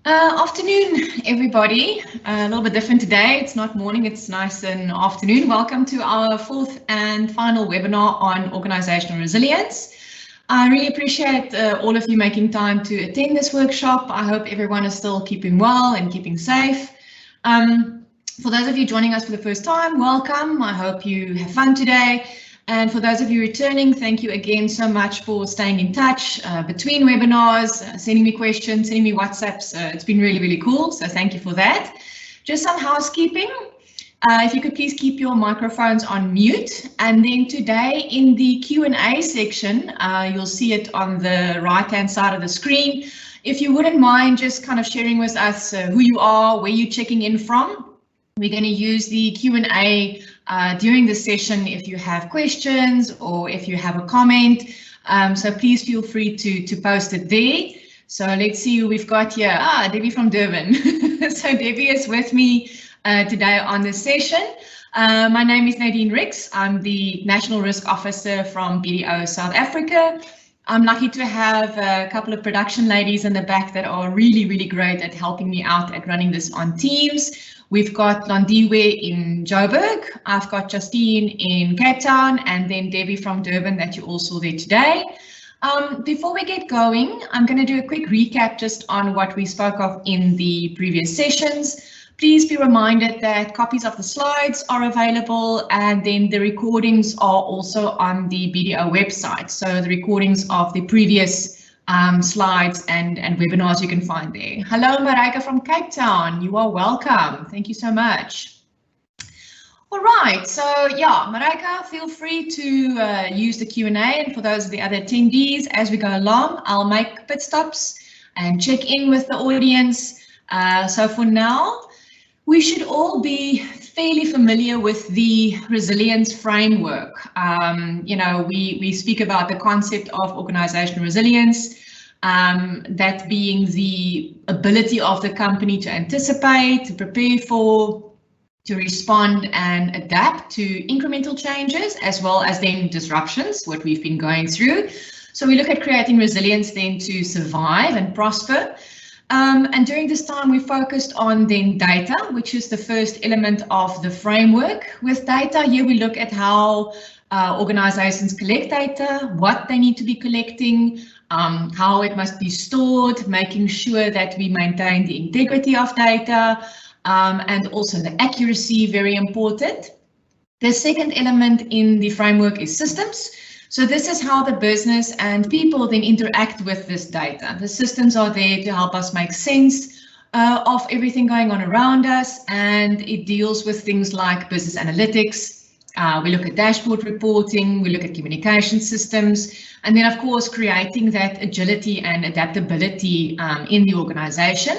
Afternoon, everybody. A little bit different today. It's not morning, it's nice and afternoon. Welcome to our fourth and final webinar on organisational resilience. I really appreciate all of you making time to attend this workshop. I hope everyone is still keeping well and keeping safe. For those of you joining us for the first time, welcome. I hope you have fun today. And for those of you returning, thank you again so much for staying in touch between webinars, sending me questions, sending me WhatsApps. It's been really, really cool. So thank you for that. Just some housekeeping. If you could please keep your microphones on mute. And then today in the Q&A section, you'll see it on the right-hand side of the screen. If you wouldn't mind just kind of sharing with us who you are, where you're checking in from. We're going to use the Q&A during the session if you have questions or if you have a comment. So please feel free to post it there. So let's see who we've got here. Debbie from Durban. So Debbie is with me today on this session. My name is Nadine Rix. I'm the National Risk Officer from BDO South Africa. I'm lucky to have a couple of production ladies in the back that are really, really great at helping me out at running this on Teams. We've got Londiwe in Joburg, I've got Justine in Cape Town, and then Debbie from Durban that you all saw there today. Before we get going, I'm going to do a quick recap just on what we spoke of in the previous sessions. Please be reminded that copies of the slides are available, and then the recordings are also on the BDO website. So the recordings of the previous slides and webinars you can find there. Hello, Mareike from Cape Town. You are welcome. Thank you so much. All right, so yeah, Mareike, feel free to use the Q&A, and for those of the other attendees, as we go along, I'll make pit stops and check in with the audience. So for now, we should all be fairly familiar with the resilience framework. You know, we speak about the concept of organisational resilience, that being the ability of the company to anticipate, to prepare for, to respond and adapt to incremental changes, as well as then disruptions, what we've been going through. So we look at creating resilience then to survive and prosper. And during this time, we focused on then data, which is the first element of the framework. With data, here we look at how organizations collect data, what they need to be collecting, how it must be stored, making sure that we maintain the integrity of data, and also the accuracy, very important. The second element in the framework is systems. So this is how the business and people then interact with this data. The systems are there to help us make sense of everything going on around us, and it deals with things like business analytics. We look at dashboard reporting, we look at communication systems, and then of course creating that agility and adaptability in the organization.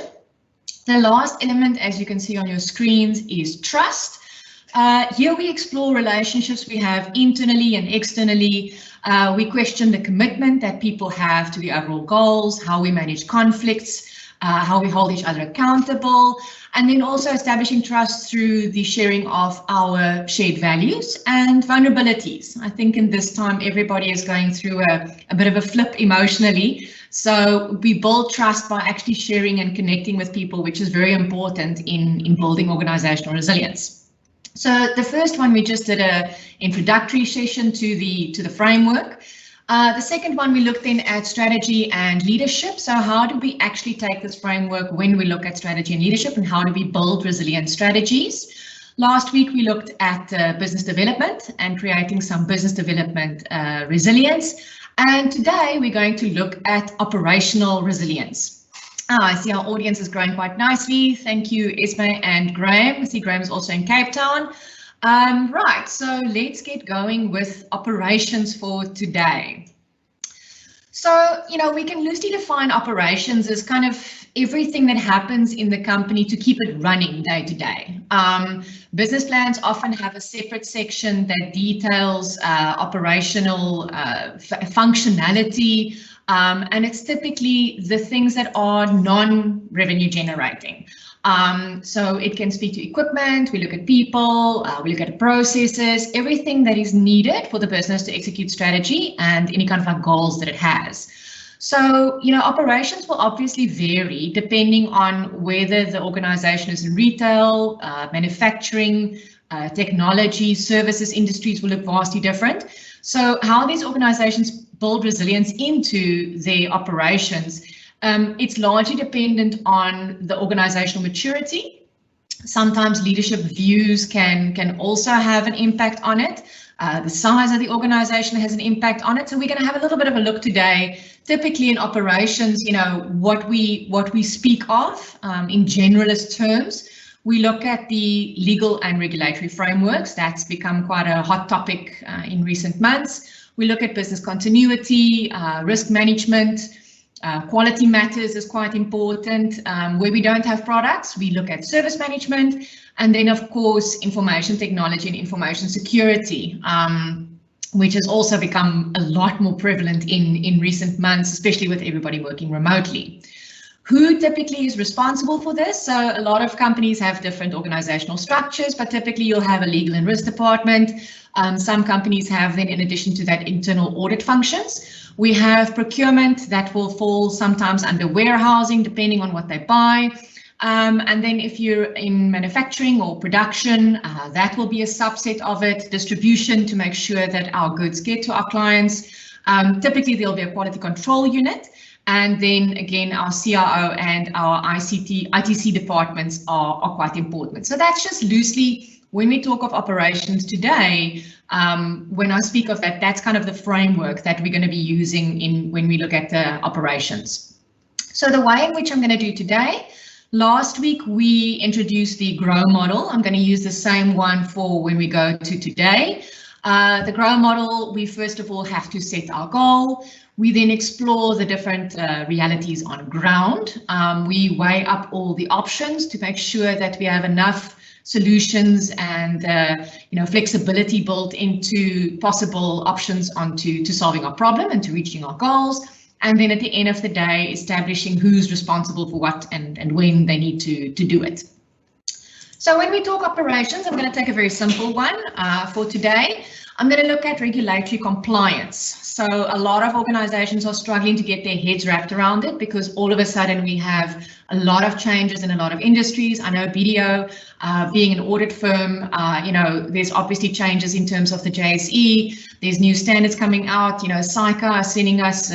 The last element, as you can see on your screens, is trust. Here we explore relationships we have internally and externally. We question the commitment that people have to the overall goals, how we manage conflicts, how we hold each other accountable, and then also establishing trust through the sharing of our shared values and vulnerabilities. I think in this time, everybody is going through a bit of a flip emotionally. So we build trust by actually sharing and connecting with people, which is very important in building organizational resilience. So the first one, we just did an introductory session to the framework. The second one, we looked in at strategy and leadership. So how do we actually take this framework when we look at strategy and leadership, and how do we build resilient strategies? Last week, we looked at business development and creating some business development resilience. And today we're going to look at operational resilience. I see our audience is growing quite nicely. Thank you, Esme and Graham. I see Graham is also in Cape Town. Right, so let's get going with operations for today. So, you know, we can loosely define operations as kind of everything that happens in the company to keep it running day to day. Business plans often have a separate section that details operational functionality, and it's typically the things that are non-revenue generating. So it can speak to equipment, we look at people, we look at processes, everything that is needed for the business to execute strategy and any kind of like goals that it has. So, operations will obviously vary depending on whether the organization is in retail, manufacturing, technology, services, industries will look vastly different. So how these organizations build resilience into their operations, it's largely dependent on the organizational maturity. Sometimes leadership views can also have an impact on it. The size of the organization has an impact on it. So we're going to have a little bit of a look today. Typically in operations, what we speak of in generalist terms. We look at the legal and regulatory frameworks. That's become quite a hot topic in recent months. We look at business continuity, risk management, quality matters is quite important. Where we don't have products, we look at service management, and then of course information technology and information security, which has also become a lot more prevalent in recent months, especially with everybody working remotely. Who typically is responsible for this? So a lot of companies have different organizational structures, but typically you'll have a legal and risk department. Some companies have then, in addition to that, internal audit functions. We have procurement that will fall sometimes under warehousing, depending on what they buy. And then if you're in manufacturing or production, that will be a subset of it. Distribution to make sure that our goods get to our clients. Typically, there'll be a quality control unit. And then again, our CRO and our ITC departments are quite important. So that's just loosely, when we talk of operations today, when I speak of that, that's kind of the framework that we're going to be using when we look at the operations. So the way in which I'm going to do today, last week we introduced the GROW model. I'm going to use the same one for when we go to today. The GROW model, we first of all have to set our goal. We then explore the different realities on ground. We weigh up all the options to make sure that we have enough solutions and flexibility built into possible options to solving our problem and to reaching our goals. And then at the end of the day, establishing who's responsible for what and when they need to do it. So when we talk operations, I'm going to take a very simple one for today. I'm going to look at regulatory compliance. So a lot of organizations are struggling to get their heads wrapped around it because all of a sudden we have a lot of changes in a lot of industries. I know BDO, being an audit firm, there's obviously changes in terms of the JSE. There's new standards coming out. SICA are sending us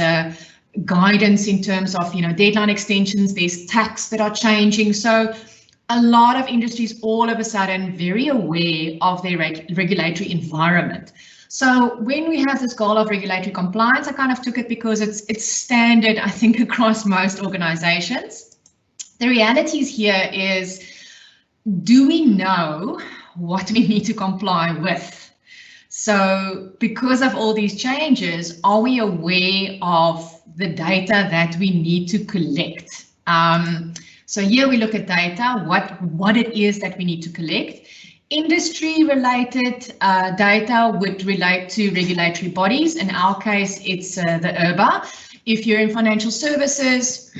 guidance in terms of deadline extensions. There's tax that are changing. So a lot of industries all of a sudden very aware of their regulatory environment. So when we have this goal of regulatory compliance, I kind of took it because it's standard, I think, across most organizations. The realities here is, do we know what we need to comply with? So because of all these changes, are we aware of the data that we need to collect? So here we look at data, what it is that we need to collect. Industry-related data would relate to regulatory bodies. In our case, it's the IRBA. If you're in financial services,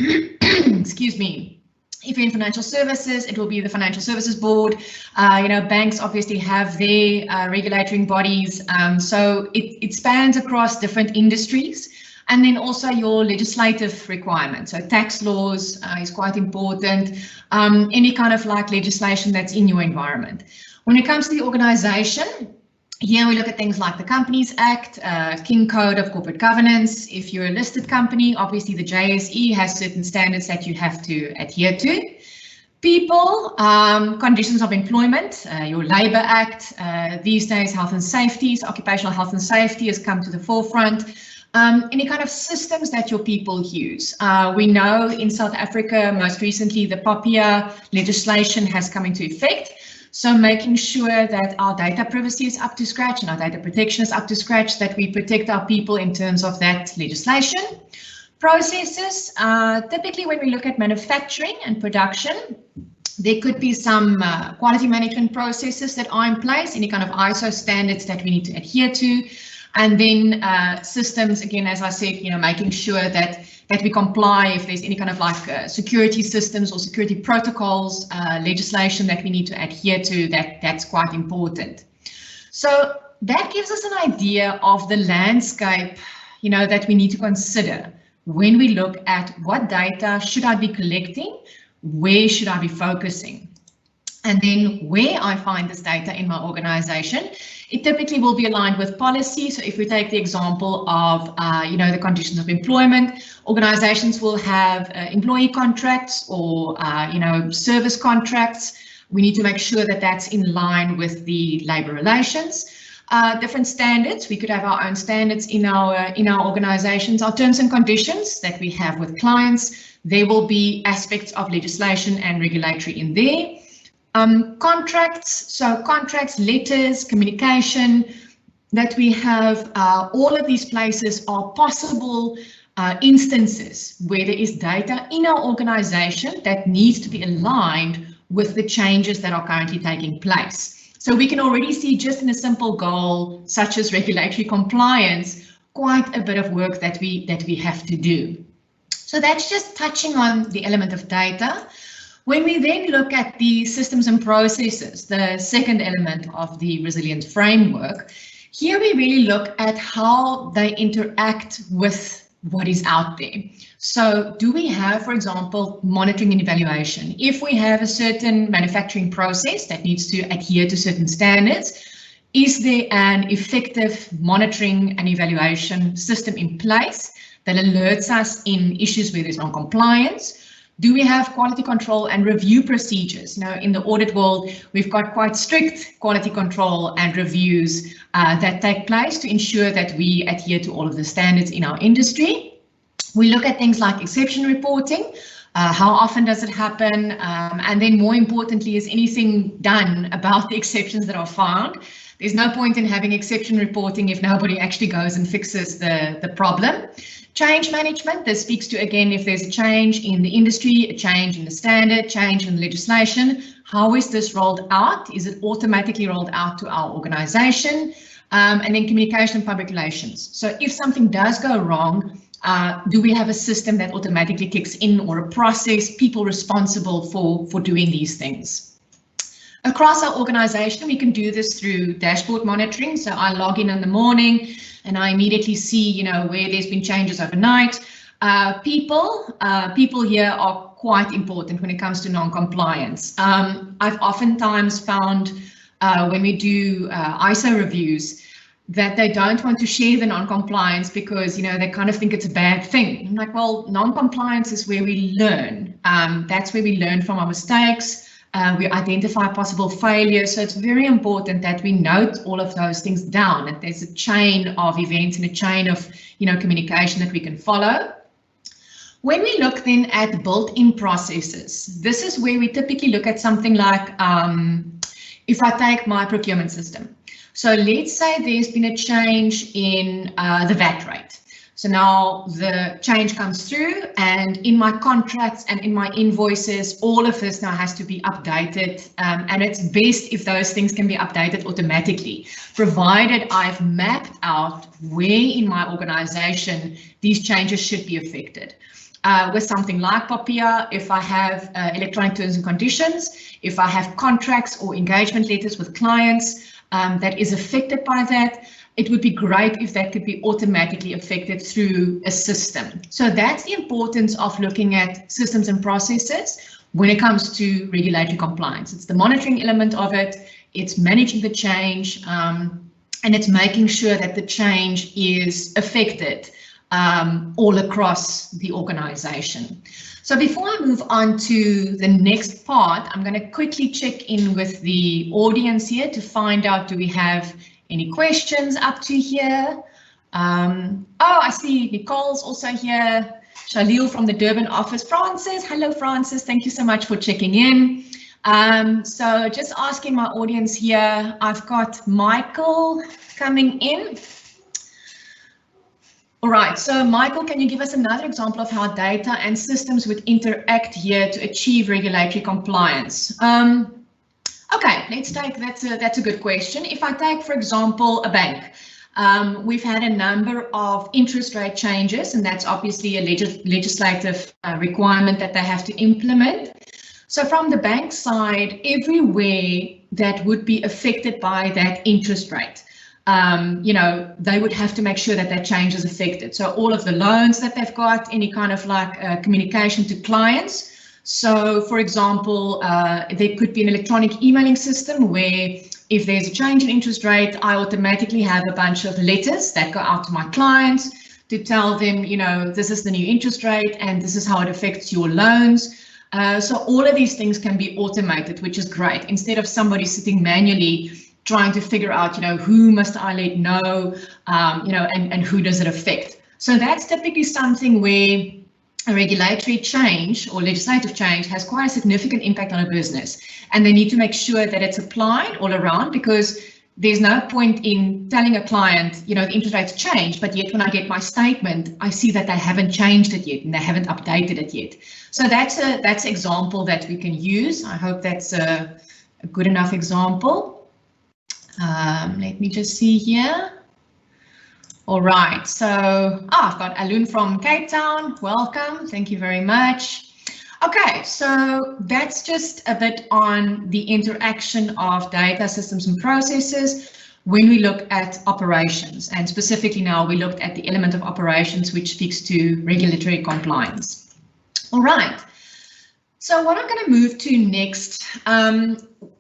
excuse me, if you're in financial services, it will be the Financial Services Board. Banks obviously have their regulatory bodies. So it spans across different industries. And then also your legislative requirements. So tax laws is quite important. Any kind of legislation that's in your environment. When it comes to the organization, here we look at things like the Companies Act, King Code of Corporate Governance. If you're a listed company, obviously the JSE has certain standards that you have to adhere to. People, conditions of employment, your Labour Act, these days health and safety, so occupational health and safety has come to the forefront. Any kind of systems that your people use. We know in South Africa, most recently, the POPIA legislation has come into effect. So making sure that our data privacy is up to scratch and our data protection is up to scratch, that we protect our people in terms of that legislation. Processes, typically when we look at manufacturing and production, there could be some quality management processes that are in place, any kind of ISO standards that we need to adhere to. And then systems, again, as I said, making sure that we comply if there's any kind of security systems or security protocols, legislation that we need to adhere to, that's quite important. So that gives us an idea of the landscape, that we need to consider when we look at what data should I be collecting, where should I be focusing, and then where I find this data in my organization. It typically will be aligned with policy. So if we take the example of, the conditions of employment, organizations will have employee contracts or, service contracts. We need to make sure that that's in line with the labor relations. Different standards. We could have our own standards in our organizations. Our terms and conditions that we have with clients, there will be aspects of legislation and regulatory in there. Contracts, so contracts, letters, communication that we have, all of these places are possible instances where there is data in our organization that needs to be aligned with the changes that are currently taking place. So we can already see, just in a simple goal such as regulatory compliance, quite a bit of work that we have to do. So that's just touching on the element of data. When we then look at the systems and processes, the second element of the resilience framework, here we really look at how they interact with what is out there. So do we have, for example, monitoring and evaluation? If we have a certain manufacturing process that needs to adhere to certain standards, is there an effective monitoring and evaluation system in place that alerts us in issues where there's non-compliance? Do we have quality control and review procedures? Now, in the audit world, we've got quite strict quality control and reviews that take place to ensure that we adhere to all of the standards in our industry. We look at things like exception reporting. How often does it happen? And then more importantly, is anything done about the exceptions that are found? There's no point in having exception reporting if nobody actually goes and fixes the problem. Change management, this speaks to, again, if there's a change in the industry, a change in the standard, change in legislation, how is this rolled out? Is it automatically rolled out to our organization? And then communication and public relations. So if something does go wrong, do we have a system that automatically kicks in, or a process, people responsible for doing these things? Across our organization, we can do this through dashboard monitoring. So I log in the morning and I immediately see, where there's been changes overnight. People here are quite important when it comes to non-compliance. I've oftentimes found when we do ISO reviews that they don't want to share the non-compliance because, they kind of think it's a bad thing. I'm like, well, non-compliance is where we learn. That's where we learn from our mistakes. We identify possible failures, so it's very important that we note all of those things down, that there's a chain of events and a chain of communication that we can follow. When we look then at built-in processes, this is where we typically look at something like, if I take my procurement system. So let's say there's been a change in the VAT rate. So now the change comes through, and in my contracts and in my invoices, all of this now has to be updated. And it's best if those things can be updated automatically, provided I've mapped out where in my organization these changes should be affected. With something like POPIA, if I have electronic terms and conditions, if I have contracts or engagement letters with clients that is affected by that, it would be great if that could be automatically affected through a system. So that's the importance of looking at systems and processes when it comes to regulatory compliance. It's the monitoring element of it, it's managing the change, and it's making sure that the change is affected all across the organization. So before I move on to the next part, I'm going to quickly check in with the audience here to find out, do we have any questions up to here? Oh, I see Nicole's also here. Shalil from the Durban office. Francis, hello Francis, thank you so much for checking in. So just asking my audience here, I've got Michael coming in. All right, so Michael, can you give us another example of how data and systems would interact here to achieve regulatory compliance? Okay, let's take, that's a good question. If I take, for example, a bank, we've had a number of interest rate changes, and that's obviously a legislative requirement that they have to implement. So from the bank side, everywhere that would be affected by that interest rate, they would have to make sure that that change is effected. So all of the loans that they've got, any kind of like communication to clients. So, for example, there could be an electronic emailing system where if there's a change in interest rate, I automatically have a bunch of letters that go out to my clients to tell them, this is the new interest rate and this is how it affects your loans. So all of these things can be automated, which is great. Instead of somebody sitting manually trying to figure out, who must I let know, and who does it affect. So that's typically something where a regulatory change or legislative change has quite a significant impact on a business, and they need to make sure that it's applied all around, because there's no point in telling a client, the interest rates changed, but yet when I get my statement, I see that they haven't changed it yet and they haven't updated it yet. So that's an example that we can use. I hope that's a good enough example. Let me just see here. All right, so I've got Alun from Cape Town. Welcome, thank you very much. Okay, so that's just a bit on the interaction of data systems and processes when we look at operations, and specifically now we looked at the element of operations which speaks to regulatory compliance. All right, so what I'm going to move to next,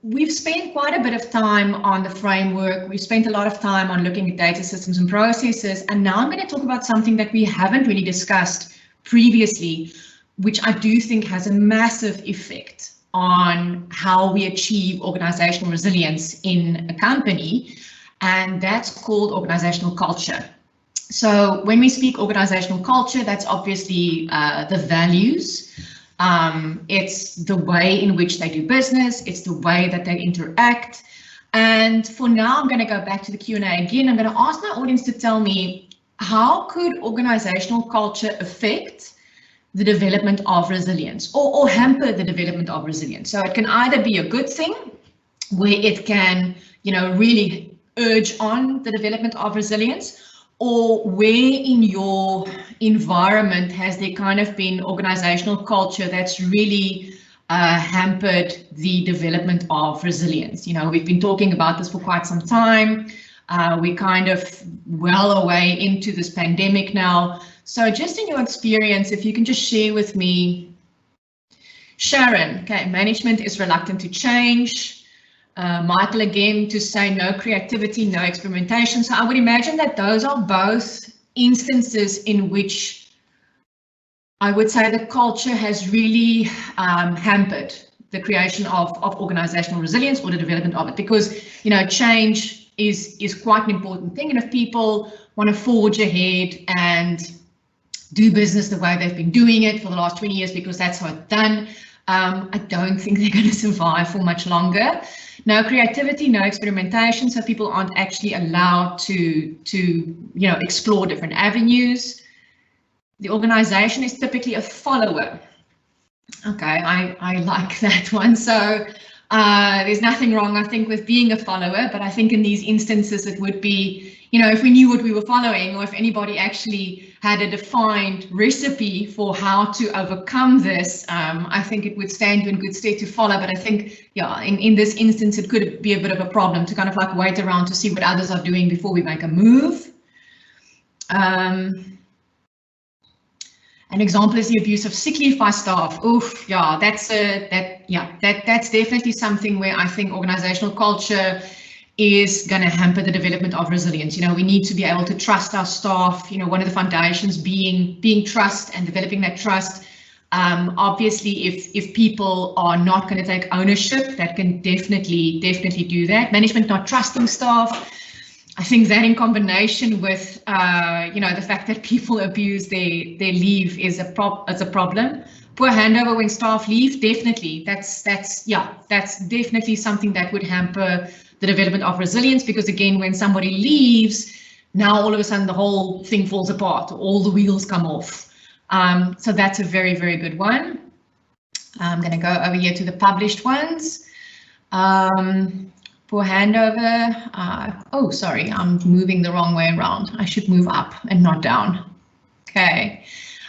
we've spent quite a bit of time on the framework. We've spent a lot of time on looking at data systems and processes, and now I'm going to talk about something that we haven't really discussed previously, which I do think has a massive effect on how we achieve organizational resilience in a company, and that's called organizational culture. So when we speak organizational culture, that's obviously the values. It's the way in which they do business, it's the way that they interact. And for now, I'm going to go back to the Q&A again. I'm going to ask my audience to tell me, how could organizational culture affect the development of resilience, or hamper the development of resilience? So it can either be a good thing, where it can, really urge on the development of resilience, or where in your environment has there kind of been organizational culture that's really hampered the development of resilience. We've been talking about this for quite some time. We're kind of well away into this pandemic now. So just in your experience, if you can just share with me, Sharon, okay, management is reluctant to change. Michael again to say no creativity, no experimentation. So I would imagine that those are both instances in which I would say the culture has really hampered the creation of organizational resilience or the development of it, because change is quite an important thing, and if people want to forge ahead and do business the way they've been doing it for the last 20 years because that's how it's done, I don't think they're going to survive for much longer. No creativity, no experimentation, so people aren't actually allowed to explore different avenues. The organization is typically a follower. Okay, I like that one. So there's nothing wrong, I think, with being a follower, but I think in these instances it would be, if we knew what we were following, or if anybody actually had a defined recipe for how to overcome this, I think it would stand you in good stead to follow. But I think, yeah, in this instance, it could be a bit of a problem to kind of like wait around to see what others are doing before we make a move. An example is the abuse of sick leave by staff. Oof, yeah, that's definitely something where I think organizational culture is going to hamper the development of resilience. We need to be able to trust our staff. One of the foundations being trust and developing that trust. Obviously, if people are not going to take ownership, that can definitely do that. Management not trusting staff. I think that in combination with the fact that people abuse their leave is a problem. Poor handover when staff leave, definitely. That's definitely something that would hamper the development of resilience, because again, when somebody leaves, now all of a sudden the whole thing falls apart, all the wheels come off. So that's a very, very good one. I'm going to go over here to the published ones. Poor handover. Oh, sorry, I'm moving the wrong way around. I should move up and not down. Okay.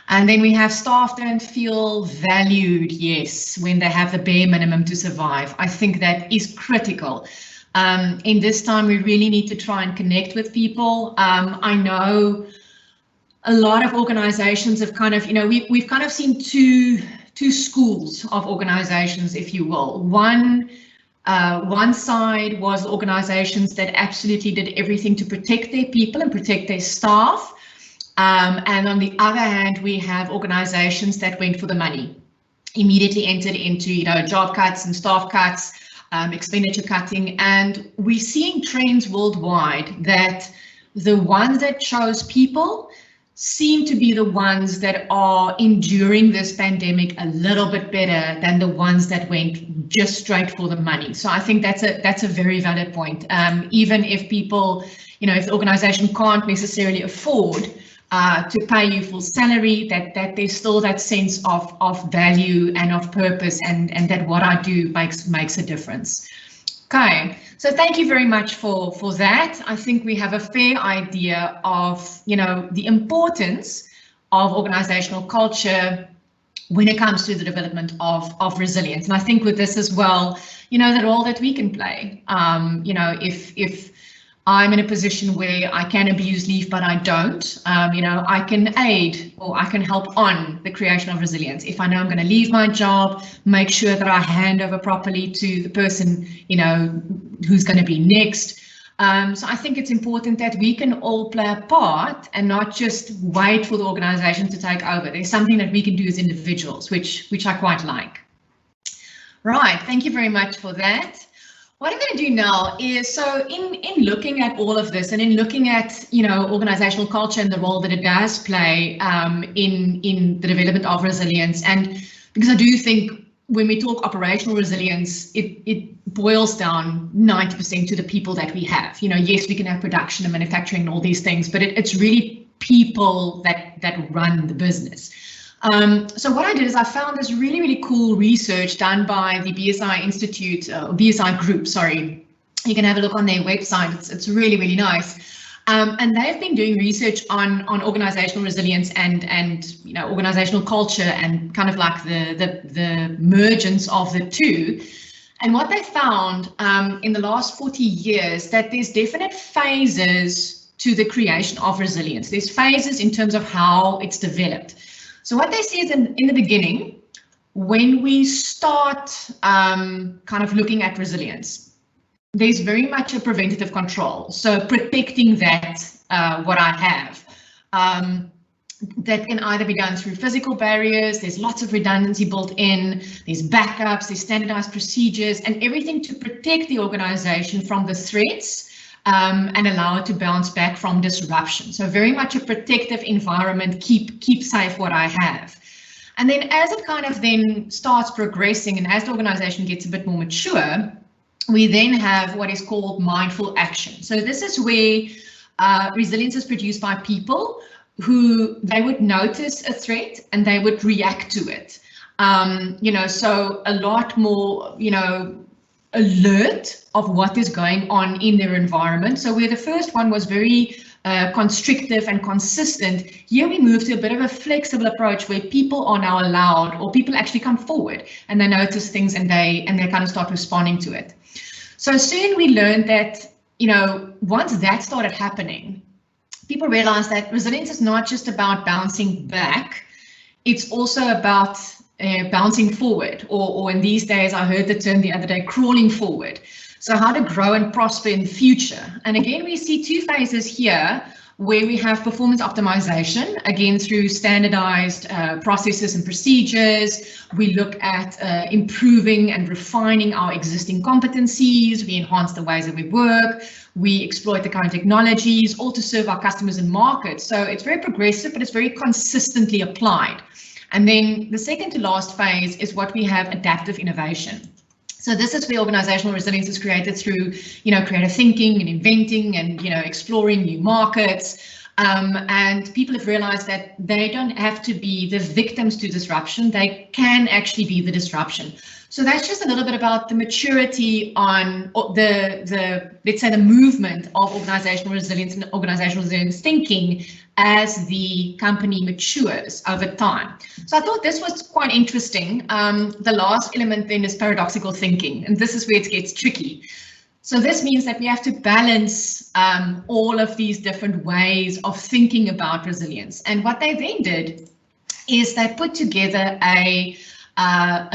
And then we have staff don't feel valued, yes, when they have the bare minimum to survive. I think that is critical. In this time, we really need to try and connect with people. I know a lot of organizations have kind of, we've kind of seen two schools of organizations, if you will. One side was organizations that absolutely did everything to protect their people and protect their staff. And on the other hand, we have organizations that went for the money, immediately entered into job cuts and staff cuts, expenditure cutting. And we're seeing trends worldwide that the ones that chose people seem to be the ones that are enduring this pandemic a little bit better than the ones that went just straight for the money. So I think that's a very valid point. Even if people, if the organization can't necessarily afford to pay you full salary, that there's still that sense of value and of purpose, and that what I do makes a difference. Okay, so thank you very much for that. I think we have a fair idea of, the importance of organizational culture when it comes to the development of resilience. And I think with this as well, the role that we can play. If I'm in a position where I can abuse leave, but I don't, I can aid or I can help on the creation of resilience. If I know I'm going to leave my job, make sure that I hand over properly to the person, who's going to be next. So I think it's important that we can all play a part and not just wait for the organization to take over. There's something that we can do as individuals, which I quite like. Right, thank you very much for that. What I'm going to do now is, so in looking at all of this and in looking at, organizational culture and the role that it does play in the development of resilience, and because I do think when we talk operational resilience, it boils down 90% to the people that we have. Yes, we can have production and manufacturing and all these things, but it's really people that run the business. So what I did is I found this really cool research done by the BSI Institute, BSI Group, sorry. You can have a look on their website. It's really nice. And they've been doing research on organizational resilience and organizational culture and kind of like the mergence of the two. And what they found in the last 40 years, that there's definite phases to the creation of resilience. There's phases in terms of how it's developed. So what they say is in the beginning, when we start kind of looking at resilience, there's very much a preventative control. So protecting that, what I have, that can either be done through physical barriers. There's lots of redundancy built in, there's backups, there's standardized procedures and everything to protect the organization from the threats and allow it to bounce back from disruption. So very much a protective environment, keep safe what I have. And then as it kind of then starts progressing and as the organization gets a bit more mature, we then have what is called mindful action. So this is where resilience is produced by people who they would notice a threat and they would react to it. So a lot more, alert of what is going on in their environment. So where the first one was very constrictive and consistent, here we move to a bit of a flexible approach where people are now allowed, or people actually come forward and they notice things and they kind of start responding to it. So soon we learned that, once that started happening, people realized that resilience is not just about bouncing back, it's also about bouncing forward, or in these days, I heard the term the other day, crawling forward. So how to grow and prosper in the future. And again, we see two phases here where we have performance optimization, again, through standardized processes and procedures. We look at improving and refining our existing competencies. We enhance the ways that we work. We exploit the current technologies, all to serve our customers and markets. So it's very progressive, but it's very consistently applied. And then the second to last phase is what we have, adaptive innovation. So this is where organizational resilience is created through, creative thinking and inventing and, exploring new markets. And people have realized that they don't have to be the victims to disruption. They can actually be the disruption. So that's just a little bit about the maturity on let's say the movement of organizational resilience and organizational resilience thinking as the company matures over time. So I thought this was quite interesting. The last element then is paradoxical thinking, and this is where it gets tricky. So this means that we have to balance all of these different ways of thinking about resilience. And what they then did is they put together a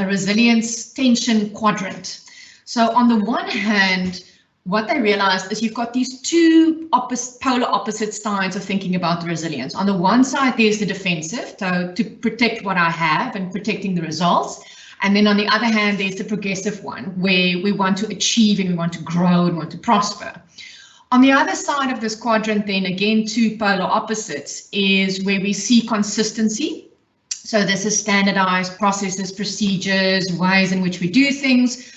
resilience tension quadrant. So on the one hand, what they realized is you've got these two polar opposite sides of thinking about the resilience. On the one side, there's the defensive, so to protect what I have and protecting the results. And then on the other hand, there's the progressive one, where we want to achieve and we want to grow and want to prosper. On the other side of this quadrant, then again, two polar opposites is where we see consistency. So this is standardized processes, procedures, ways in which we do things.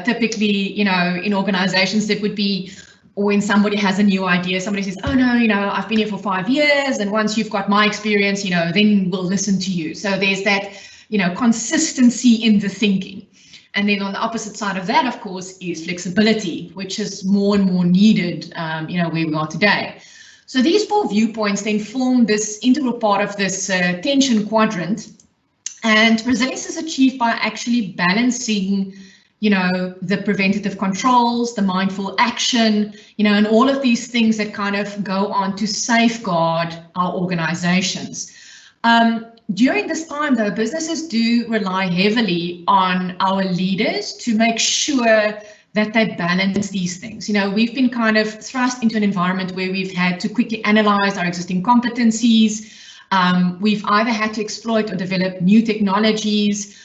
Typically, you know, in organizations that would be, or when somebody has a new idea, somebody says, oh no, you know, I've been here for 5 years, and once you've got my experience, you know, then we'll listen to you. So there's that, you know, consistency in the thinking. And then on the opposite side of that, of course, is flexibility, which is more and more needed, you know, where we are today. So these four viewpoints then form this integral part of this tension quadrant. And resilience is achieved by actually balancing, you know, the preventative controls, the mindful action, you know, and all of these things that kind of go on to safeguard our organizations. During this time, though, businesses do rely heavily on our leaders to make sure that they balance these things. You know, we've been kind of thrust into an environment where we've had to quickly analyze our existing competencies. We've either had to exploit or develop new technologies.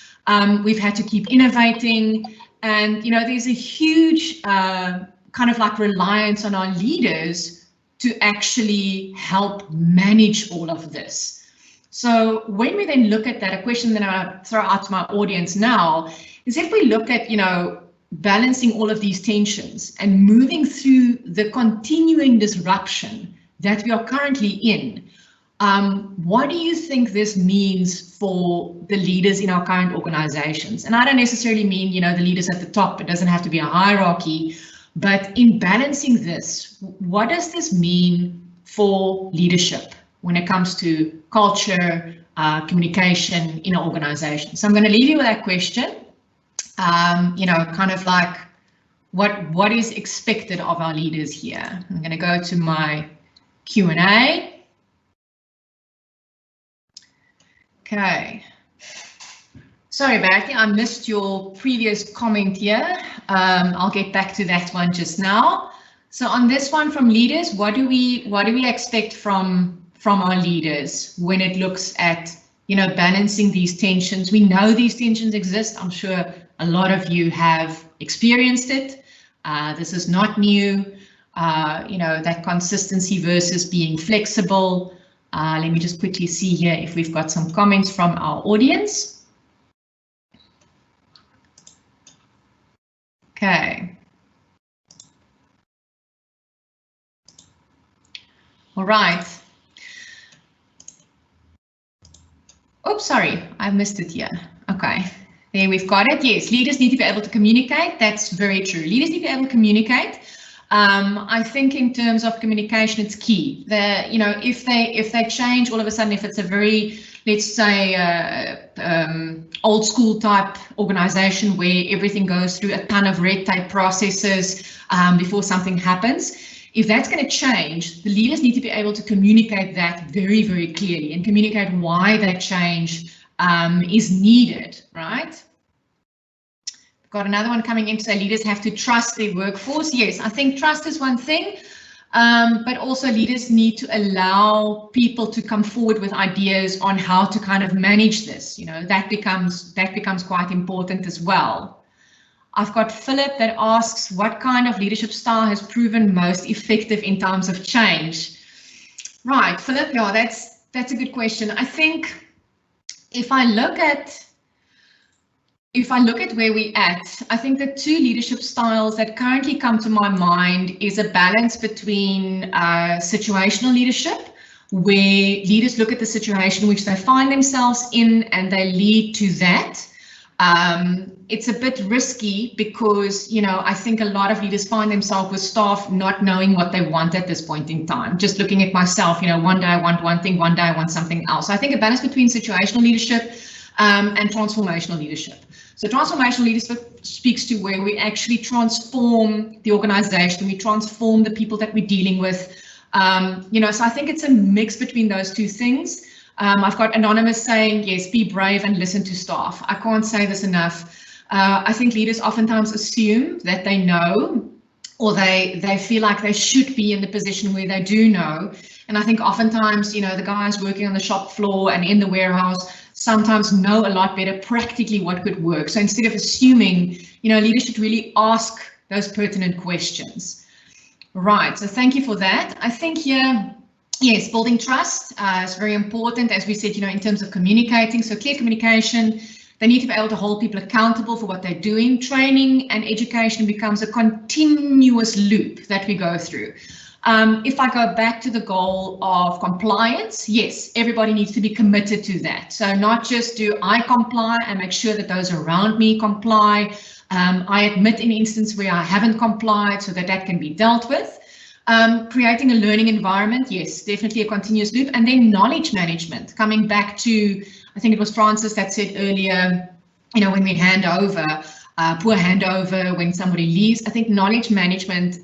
We've had to keep innovating. And, you know, there's a huge kind of like reliance on our leaders to actually help manage all of this. So when we then look at that, a question that I throw out to my audience now is if we look at, you know, balancing all of these tensions and moving through the continuing disruption that we are currently in, what do you think this means for the leaders in our current organizations? And I don't necessarily mean, you know, the leaders at the top. It doesn't have to be a hierarchy, but in balancing this, what does this mean for leadership when it comes to culture, communication in our organization? So I'm going to leave you with that question. You know, kind of like what is expected of our leaders here? I'm going to go to my Q&A. Okay. Sorry, Bertie, I missed your previous comment here. I'll get back to that one just now. So on this one from leaders, what do we expect from our leaders when it looks at, you know, balancing these tensions? We know these tensions exist. I'm sure a lot of you have experienced it. This is not new. You know, that consistency versus being flexible. Let me just quickly see here if we've got some comments from our audience. Okay. All right. Oops, sorry, I missed it here. Okay, there we've got it. Yes, leaders need to be able to communicate. That's very true. Leaders need to be able to communicate. I think in terms of communication, it's key. You know, if they change all of a sudden, if it's a very, let's say, old school type organization where everything goes through a ton of red tape processes before something happens, if that's going to change, the leaders need to be able to communicate that very, very clearly and communicate why that change is needed, right? Got another one coming in to say leaders have to trust their workforce. Yes, I think trust is one thing, but also leaders need to allow people to come forward with ideas on how to kind of manage this. You know, that becomes quite important as well. I've got Philip that asks, what kind of leadership style has proven most effective in times of change? Right, Philip, yeah, that's a good question. I think if I look at where we're at, I think the two leadership styles that currently come to my mind is a balance between situational leadership, where leaders look at the situation which they find themselves in and they lead to that. It's a bit risky because, you know, I think a lot of leaders find themselves with staff not knowing what they want at this point in time. Just looking at myself, you know, one day I want one thing, one day I want something else. So I think a balance between situational leadership and transformational leadership. So transformational leadership speaks to where we actually transform the organization, we transform the people that we're dealing with. So I think it's a mix between those two things. I've got Anonymous saying, yes, be brave and listen to staff. I can't say this enough. I think leaders oftentimes assume that they know, or they feel like they should be in the position where they do know. And I think oftentimes, the guys working on the shop floor and in the warehouse sometimes know a lot better practically what could work. So instead of assuming, leaders should really ask those pertinent questions. Right, so thank you for that. I think here, yes, building trust is very important, as we said, in terms of communicating. So clear communication, they need to be able to hold people accountable for what they're doing. Training and education becomes a continuous loop that we go through. If I go back to the goal of compliance, yes, everybody needs to be committed to that. So not just do I comply and make sure that those around me comply. I admit in instance where I haven't complied so that can be dealt with. Creating a learning environment, yes, definitely a continuous loop. And then knowledge management, coming back to, I think it was Francis that said earlier, when we hand over, poor handover when somebody leaves. I think knowledge management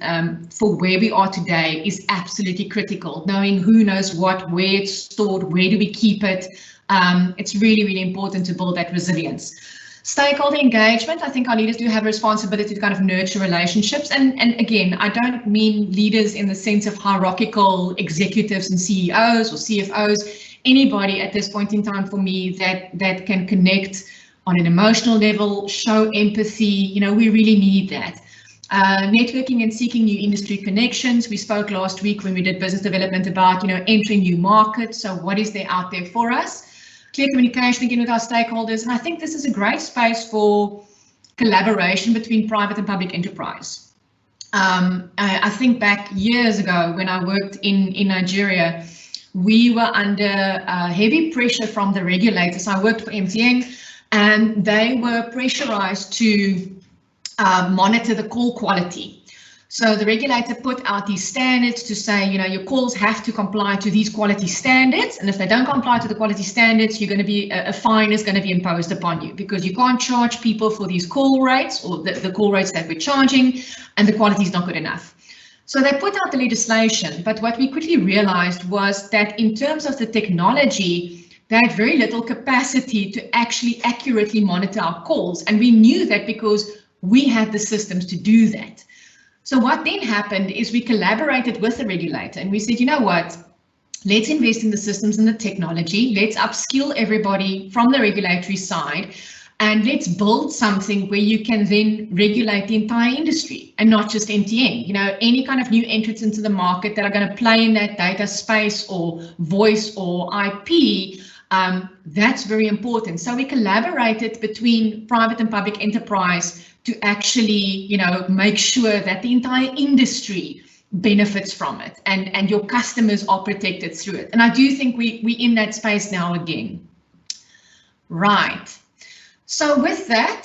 for where we are today is absolutely critical. Knowing who knows what, where it's stored, where do we keep it. It's really, really important to build that resilience. Stakeholder engagement, I think our leaders do have a responsibility to kind of nurture relationships. And again, I don't mean leaders in the sense of hierarchical executives and CEOs or CFOs. Anybody at this point in time for me that can connect on an emotional level, show empathy, we really need that. Networking and seeking new industry connections. We spoke last week when we did business development about, entering new markets. So what is there out there for us? Clear communication again with our stakeholders. And I think this is a great space for collaboration between private and public enterprise. I think back years ago when I worked in Nigeria, we were under heavy pressure from the regulators. I worked for MTN, and they were pressurized to monitor the call quality. So the regulator put out these standards to say, your calls have to comply to these quality standards. And if they don't comply to the quality standards, you're going to be, a fine is going to be imposed upon you, because you can't charge people for these call rates or the call rates that we're charging, and the quality is not good enough. So they put out the legislation, but what we quickly realized was that in terms of the technology, they had very little capacity to actually accurately monitor our calls. And we knew that because we had the systems to do that. So what then happened is we collaborated with the regulator and we said, you know what, let's invest in the systems and the technology. Let's upskill everybody from the regulatory side. And let's build something where you can then regulate the entire industry and not just MTN. Any kind of new entrants into the market that are going to play in that data space or voice or IP, that's very important. So we collaborated between private and public enterprise to actually, make sure that the entire industry benefits from it and your customers are protected through it. And I do think we're in that space now again. Right. So with that,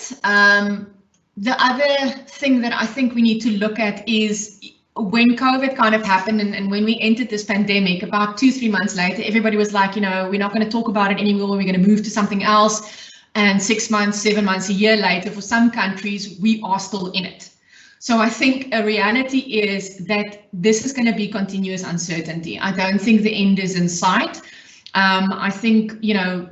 the other thing that I think we need to look at is when COVID kind of happened and when we entered this pandemic, about 2-3 months later, everybody was like, we're not going to talk about it anymore. We're going to move to something else. And 6 months, 7 months, a year later, for some countries, we are still in it. So I think a reality is that this is going to be continuous uncertainty. I don't think the end is in sight. I think,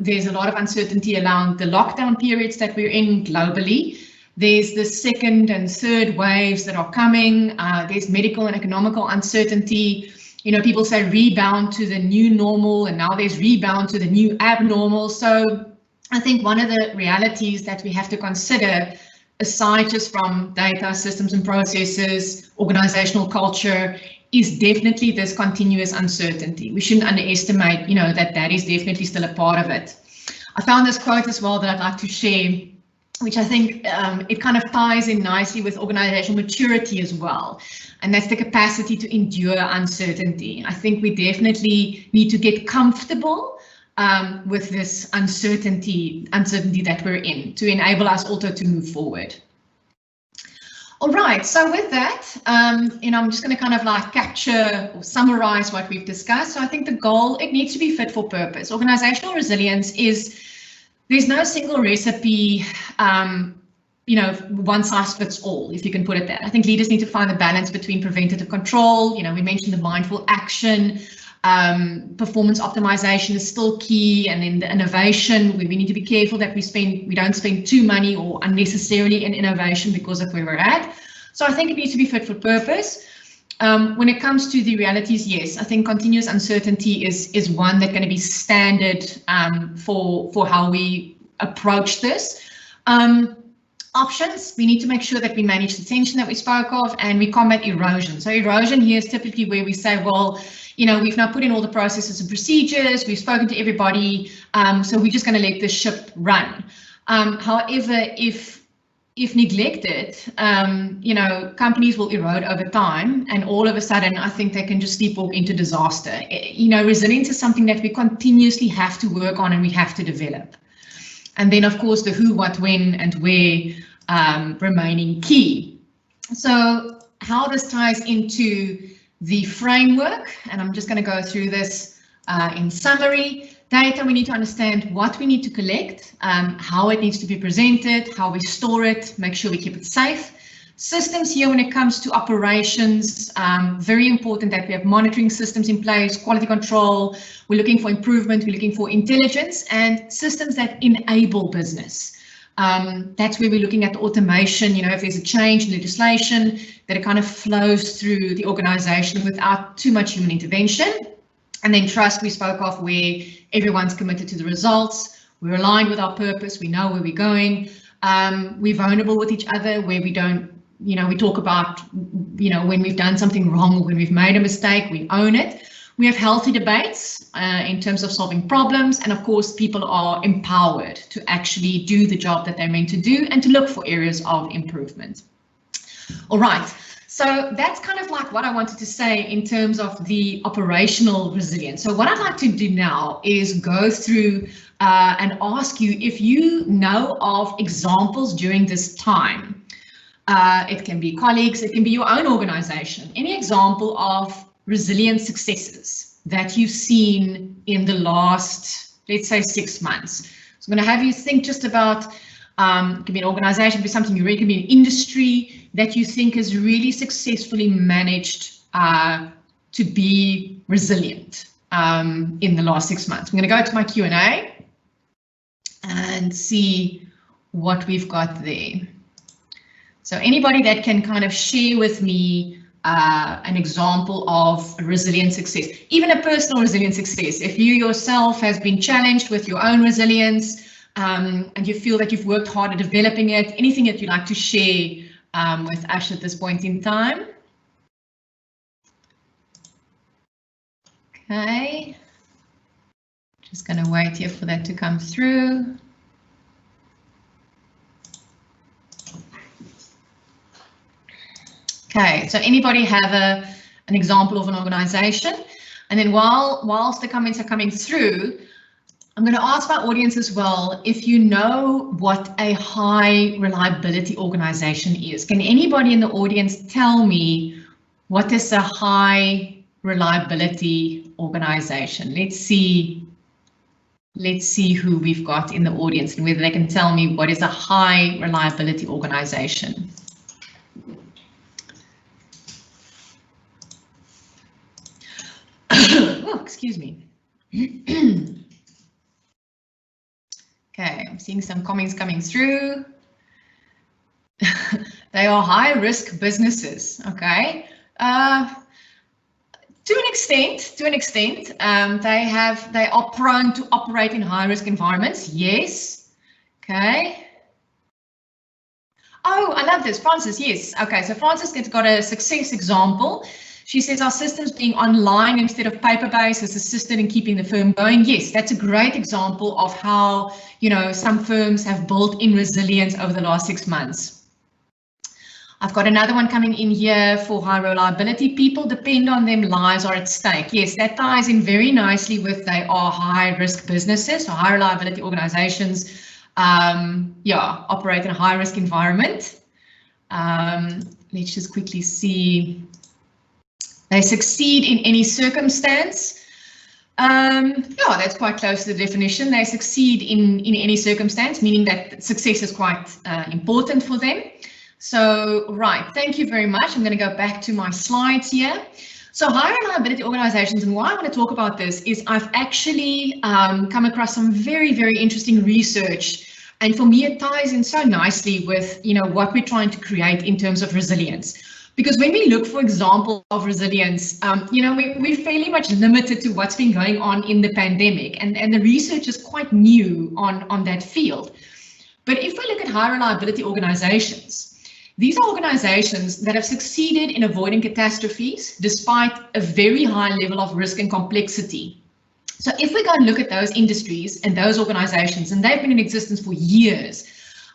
there's a lot of uncertainty around the lockdown periods that we're in globally. There's the second and third waves that are coming. There's medical and economical uncertainty. People say rebound to the new normal, and now there's rebound to the new abnormal. So I think one of the realities that we have to consider, aside just from data, systems and processes, organizational culture, is definitely this continuous uncertainty. We shouldn't underestimate, that is definitely still a part of it. I found this quote as well that I'd like to share, which I think it kind of ties in nicely with organizational maturity as well. And that's the capacity to endure uncertainty. I think we definitely need to get comfortable with this uncertainty that we're in to enable us also to move forward. All right, so with that, I'm just going to kind of like capture or summarize what we've discussed. So I think the goal, it needs to be fit for purpose. Organizational resilience is there's no single recipe, you know, one size fits all, if you can put it that. I think leaders need to find the balance between preventative control. You know, we mentioned the mindful action, performance optimization is still key, and then the innovation, we need to be careful that we don't spend too money or unnecessarily in innovation because of where we're at. So I think it needs to be fit for purpose. When it comes to the realities, yes, I think continuous uncertainty is one that's going to be standard for how we approach this. Options, we need to make sure that we manage the tension that we spoke of, and we combat erosion. So erosion here is typically where we say, well, you know, we've now put in all the processes and procedures, we've spoken to everybody, so we're just going to let the ship run. However, if neglected, you know, companies will erode over time, and all of a sudden, I think they can just sleepwalk into disaster. You know, resilience is something that we continuously have to work on and we have to develop. And then, of course, the who, what, when, and where remaining key. So how this ties into the framework, and I'm just going to go through this in summary. Data, we need to understand what we need to collect, how it needs to be presented, how we store it, make sure we keep it safe. Systems here, when it comes to operations, very important that we have monitoring systems in place, quality control, we're looking for improvement, we're looking for intelligence, and systems that enable business. That's where we're looking at the automation, you know, if there's a change in legislation, that it kind of flows through the organization without too much human intervention. And then trust, we spoke of, where everyone's committed to the results, we're aligned with our purpose, we know where we're going, we're vulnerable with each other, where we don't, you know, we talk about, you know, when we've done something wrong or when we've made a mistake, we own it. We have healthy debates in terms of solving problems, and of course people are empowered to actually do the job that they're meant to do and to look for areas of improvement. All right, so that's kind of like what I wanted to say in terms of the operational resilience. So what I'd like to do now is go through and ask you if you know of examples during this time. It can be colleagues, it can be your own organization. Any example of resilient successes that you've seen in the last, let's say, 6 months. So I'm going to have you think just about, it can be an organization, it can be something you read, it can be an industry that you think has really successfully managed to be resilient in the last 6 months. I'm going to go to my Q&A and see what we've got there. So anybody that can kind of share with me an example of a resilient success, even a personal resilient success. If you yourself has been challenged with your own resilience and you feel that you've worked hard at developing it, anything that you'd like to share with us at this point in time. Okay, just going to wait here for that to come through. Okay, so anybody have an example of an organization? And then whilst the comments are coming through, I'm going to ask my audience as well, if you know what a high reliability organization is. Can anybody in the audience tell me what is a high reliability organization? Let's see who we've got in the audience and whether they can tell me what is a high reliability organization. Oh, excuse me. Okay, I'm seeing some comments coming through. They are high risk businesses. Okay, to an extent, they are prone to operate in high risk environments. Yes. Okay. Oh, I love this, Francis. Yes. Okay, so Francis has got a success example. She says our systems being online instead of paper-based has assisted in keeping the firm going. Yes, that's a great example of how, you know, some firms have built in resilience over the last 6 months. I've got another one coming in here for high reliability. People depend on them, lives are at stake. Yes, that ties in very nicely with they are high risk businesses, so high reliability organizations, yeah, operate in a high risk environment. Let's just quickly see. They succeed in any circumstance. Yeah, that's quite close to the definition. They succeed in any circumstance, meaning that success is quite important for them. So, right, thank you very much. I'm going to go back to my slides here. So high reliability organizations, and why I want to talk about this is I've actually come across some very, very interesting research. And for me, it ties in so nicely with, what we're trying to create in terms of resilience. Because when we look, for example, of resilience, we're fairly much limited to what's been going on in the pandemic, and the research is quite new on that field. But if we look at high reliability organizations, these are organizations that have succeeded in avoiding catastrophes despite a very high level of risk and complexity. So if we go and look at those industries and those organizations, and they've been in existence for years,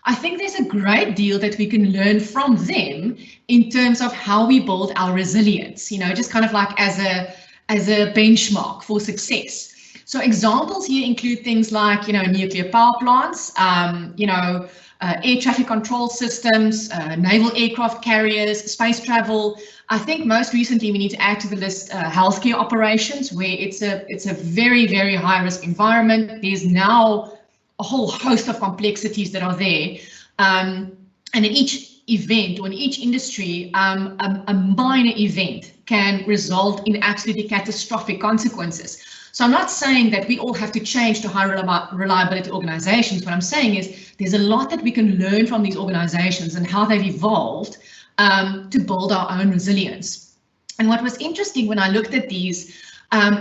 I think there's a great deal that we can learn from them in terms of how we build our resilience, just kind of like as a benchmark for success. So examples here include things like, nuclear power plants, air traffic control systems, naval aircraft carriers, space travel. I think most recently we need to add to the list healthcare operations, where it's a very, very high risk environment. There's now a whole host of complexities that are there. And in each event or in each industry, a minor event can result in absolutely catastrophic consequences. So I'm not saying that we all have to change to high reliability organizations. What I'm saying is there's a lot that we can learn from these organizations and how they've evolved to build our own resilience. And what was interesting when I looked at these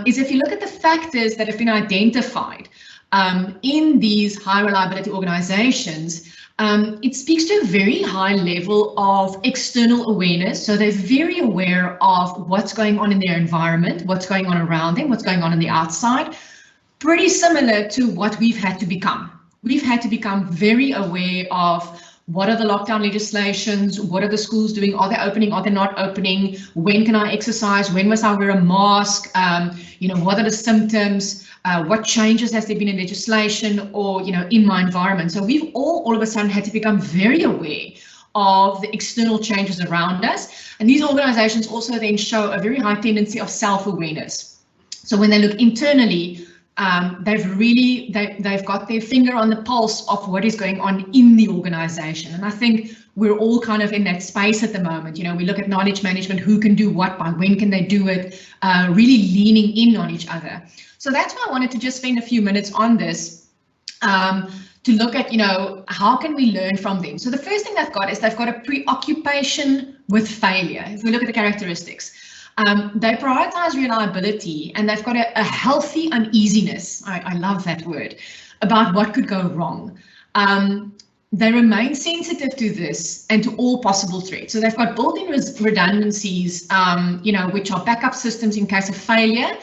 is if you look at the factors that have been identified in these high reliability organizations, it speaks to a very high level of external awareness. So they're very aware of what's going on in their environment, what's going on around them, what's going on the outside. Pretty similar to what we've had to become. We've had to become very aware of what are the lockdown legislations, what are the schools doing, are they opening, are they not opening, when can I exercise, when must I wear a mask, what are the symptoms, what changes has there been in legislation or, in my environment. So we've all of a sudden had to become very aware of the external changes around us. And these organizations also then show a very high tendency of self-awareness. So when they look internally, they've got their finger on the pulse of what is going on in the organization. And I think we're all kind of in that space at the moment. We look at knowledge management, who can do what, by when can they do it, really leaning in on each other. So that's why I wanted to just spend a few minutes on this to look at, how can we learn from them? So the first thing they've got a preoccupation with failure. If we look at the characteristics, they prioritize reliability, and they've got a healthy uneasiness. I love that word, about what could go wrong. They remain sensitive to this and to all possible threats. So they've got built-in redundancies, which are backup systems in case of failure.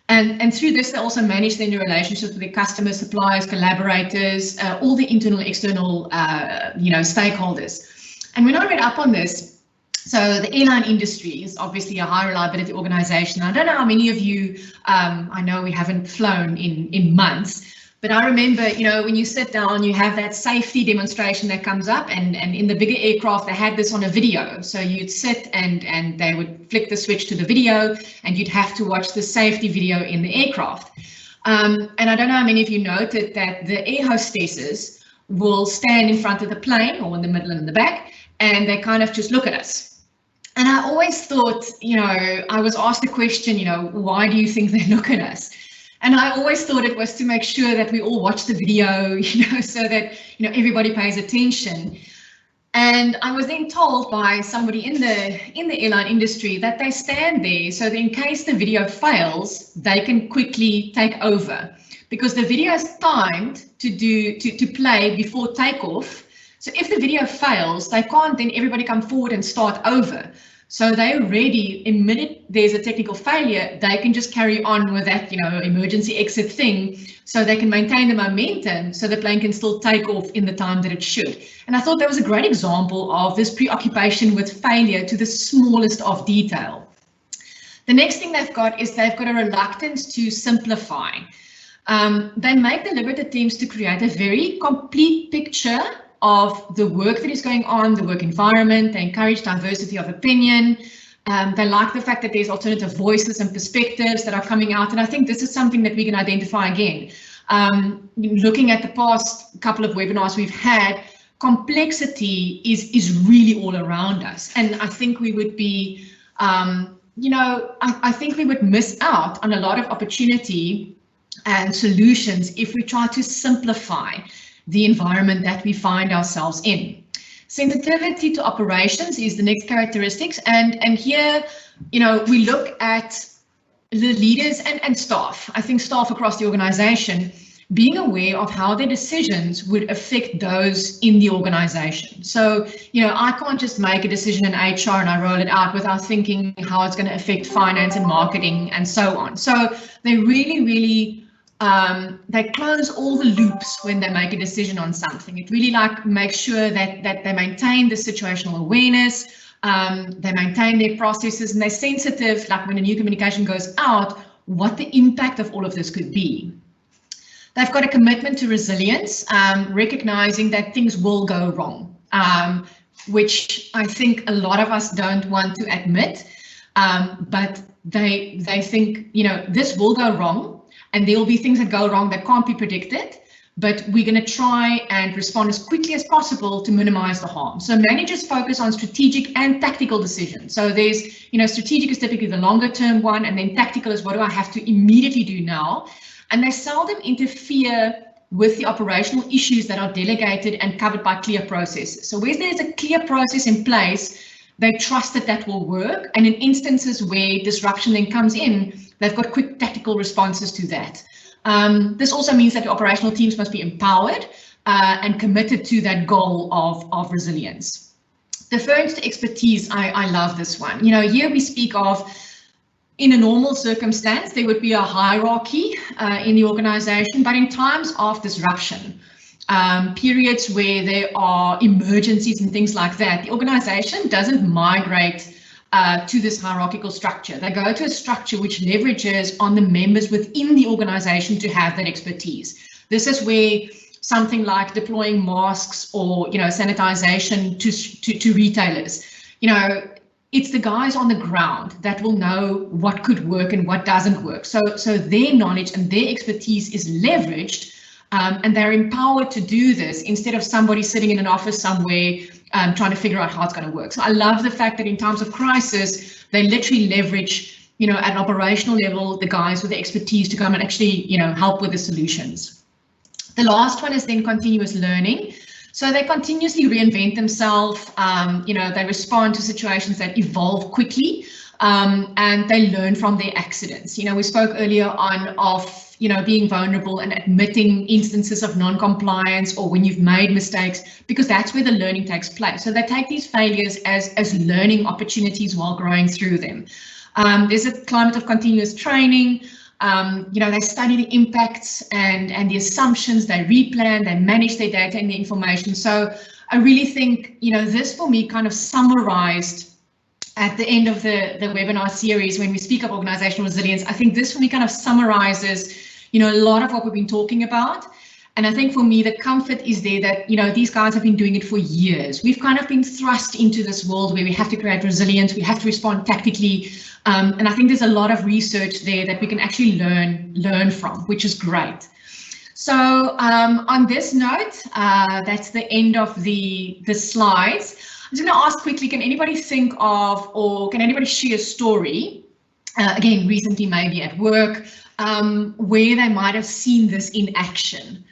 And through this, they also manage their relationships with their customers, suppliers, collaborators, all the internal, external, stakeholders. And when I read up on this, so the airline industry is obviously a high reliability organization. I don't know how many of you, I know we haven't flown in months, but I remember, when you sit down, you have that safety demonstration that comes up, and in the bigger aircraft, they had this on a video. So you'd sit and they would flick the switch to the video, and you'd have to watch the safety video in the aircraft. And I don't know how many of you noted that the air hostesses will stand in front of the plane, or in the middle and in the back, and they kind of just look at us. And I always thought, I was asked the question, why do you think they look at us? And I always thought it was to make sure that we all watch the video, so that, everybody pays attention. And I was then told by somebody in the airline industry that they stand there so that in case the video fails, they can quickly take over, because the video is timed to play before takeoff. So if the video fails, they can't then everybody come forward and start over. So they're ready, the minute there's a technical failure, they can just carry on with that, emergency exit thing, so they can maintain the momentum so the plane can still take off in the time that it should. And I thought that was a great example of this preoccupation with failure to the smallest of detail. The next thing they've got is they've got a reluctance to simplify. They make deliberate attempts to create a very complete picture of the work that is going on, the work environment. They encourage diversity of opinion. They like the fact that there's alternative voices and perspectives that are coming out. And I think this is something that we can identify again. Looking at the past couple of webinars we've had, complexity is really all around us. And I think we would be, I think we would miss out on a lot of opportunity and solutions if we try to simplify the environment that we find ourselves in. Sensitivity to operations is the next characteristics, and here, we look at the leaders and staff. I think staff across the organization being aware of how their decisions would affect those in the organization. So, I can't just make a decision in HR and I roll it out without thinking how it's going to affect finance and marketing and so on. So they really they close all the loops when they make a decision on something. It really makes sure that they maintain the situational awareness, they maintain their processes, and they're sensitive, like when a new communication goes out, what the impact of all of this could be. They've got a commitment to resilience, recognizing that things will go wrong, which I think a lot of us don't want to admit, but they think, this will go wrong. And there will be things that go wrong that can't be predicted, but we're going to try and respond as quickly as possible to minimize the harm. So managers focus on strategic and tactical decisions. So there's, strategic is typically the longer term one, and then tactical is what do I have to immediately do now? And they seldom interfere with the operational issues that are delegated and covered by clear processes. So where there's a clear process in place, they trust that will work. And in instances where disruption then comes in, they've got quick tactical responses to that. This also means that the operational teams must be empowered and committed to that goal of resilience. Deference to expertise, I love this one. Here we speak of, in a normal circumstance, there would be a hierarchy in the organization, but in times of disruption, periods where there are emergencies and things like that, the organization doesn't migrate to this hierarchical structure. They go to a structure which leverages on the members within the organization to have that expertise. This is where something like deploying masks or sanitization to retailers, it's the guys on the ground that will know what could work and what doesn't work. So their knowledge and their expertise is leveraged, and they're empowered to do this instead of somebody sitting in an office somewhere trying to figure out how it's going to work. So I love the fact that in times of crisis, they literally leverage, at an operational level, the guys with the expertise to come and actually, help with the solutions. The last one is then continuous learning. So they continuously reinvent themselves, they respond to situations that evolve quickly, and they learn from their accidents. We spoke earlier on of being vulnerable and admitting instances of non-compliance or when you've made mistakes, because that's where the learning takes place. So they take these failures as learning opportunities while growing through them. There's a climate of continuous training. They study the impacts and the assumptions, they replan, they manage their data and the information. So I really think, this for me kind of summarized at the end of the webinar series, when we speak of organizational resilience. I think this for me kind of summarizes, a lot of what we've been talking about. And I think for me, the comfort is there that, these guys have been doing it for years. We've kind of been thrust into this world where we have to create resilience, we have to respond tactically. And I think there's a lot of research there that we can actually learn from, which is great. So on this note, that's the end of the slides. I'm just going to ask quickly, can anybody think of, or can anybody share a story, again, recently maybe at work, where they might have seen this in action?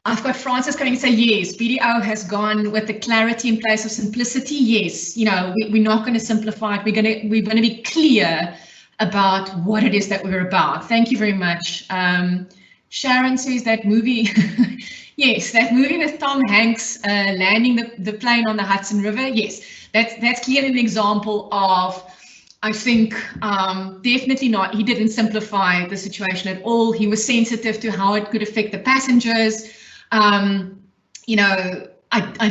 I've got Francis coming to say, yes, BDO has gone with the clarity in place of simplicity. Yes, we're not going to simplify it. We're going to be clear about what it is that we're about. Thank you very much. Sharon says that movie, yes, that movie with Tom Hanks landing the plane on the Hudson River. Yes, that's clearly an example of, I think, definitely not. He didn't simplify the situation at all. He was sensitive to how it could affect the passengers. I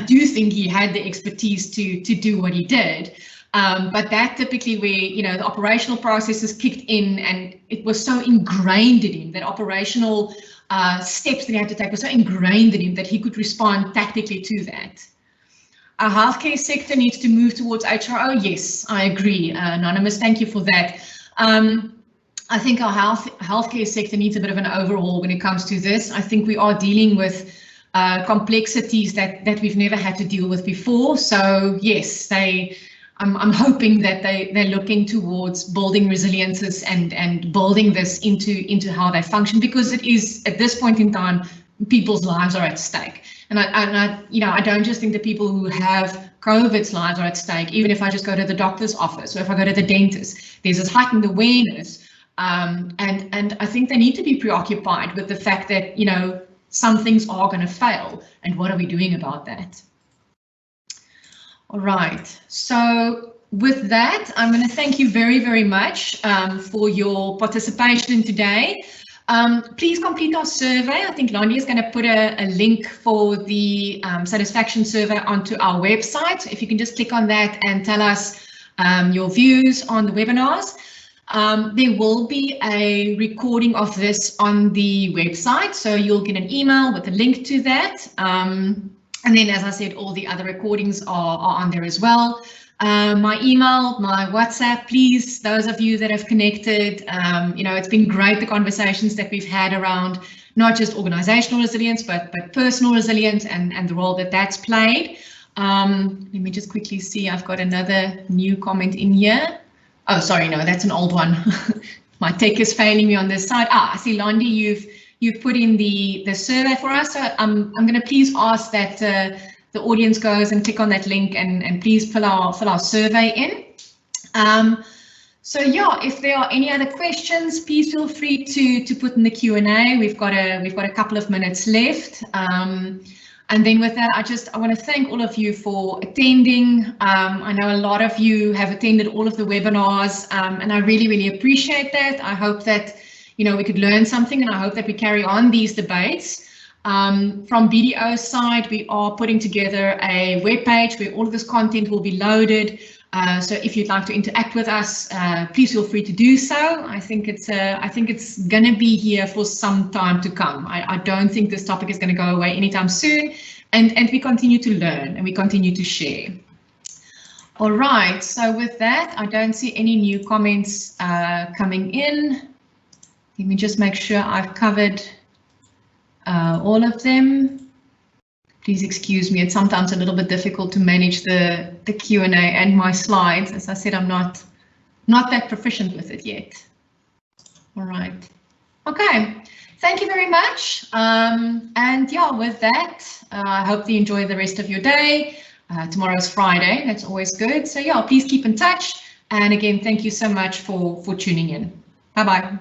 do think he had the expertise to do what he did. But that typically where, the operational processes kicked in and it was so ingrained in him, that operational steps that he had to take were so ingrained in him that he could respond tactically to that. our healthcare sector needs to move towards HRO. Yes, I agree. Anonymous, thank you for that. I think our healthcare sector needs a bit of an overhaul when it comes to this. I think we are dealing with complexities that we've never had to deal with before. So yes, I'm hoping that they're looking towards building resiliences and building this into how they function, because it is, at this point in time, people's lives are at stake. And I don't just think the people who have COVID's lives are at stake. Even if I just go to the doctor's office, or if I go to the dentist, there's this heightened awareness. And I think they need to be preoccupied with the fact that, some things are going to fail, and what are we doing about that? All right, so with that, I'm going to thank you very, very much for your participation today. Please complete our survey. I think Londi is going to put a link for the satisfaction survey onto our website. If you can just click on that and tell us your views on the webinars. There will be a recording of this on the website, so you'll get an email with a link to that. And then, as I said, all the other recordings are on there as well. My email, my WhatsApp, please, those of you that have connected, it's been great, the conversations that we've had around not just organizational resilience, but personal resilience and the role that that's played. Let me just quickly see, I've got another new comment in here. Oh, sorry, no, that's an old one. My tech is failing me on this side. I see, Londi, you've put in the survey for us. So I'm going to please ask that the audience goes and click on that link and please fill our survey in. So yeah, if there are any other questions, please feel free to put in the Q&A. We've got a couple of minutes left. And then with that, I want to thank all of you for attending. I know a lot of you have attended all of the webinars, and I really, really appreciate that. I hope that we could learn something, and I hope that we carry on these debates. From BDO's side, we are putting together a webpage where all of this content will be loaded. So if you'd like to interact with us, please feel free to do so. I think it's going to be here for some time to come. I don't think this topic is going to go away anytime soon, and we continue to learn and we continue to share. All right, so with that, I don't see any new comments coming in. Let me just make sure I've covered all of them. Please excuse me, it's sometimes a little bit difficult to manage the Q&A and my slides. As I said, I'm not that proficient with it yet. All right. Okay, thank you very much. And yeah, with that, I hope you enjoy the rest of your day. Tomorrow's Friday, that's always good. So yeah, please keep in touch. And again, thank you so much for tuning in. Bye-bye.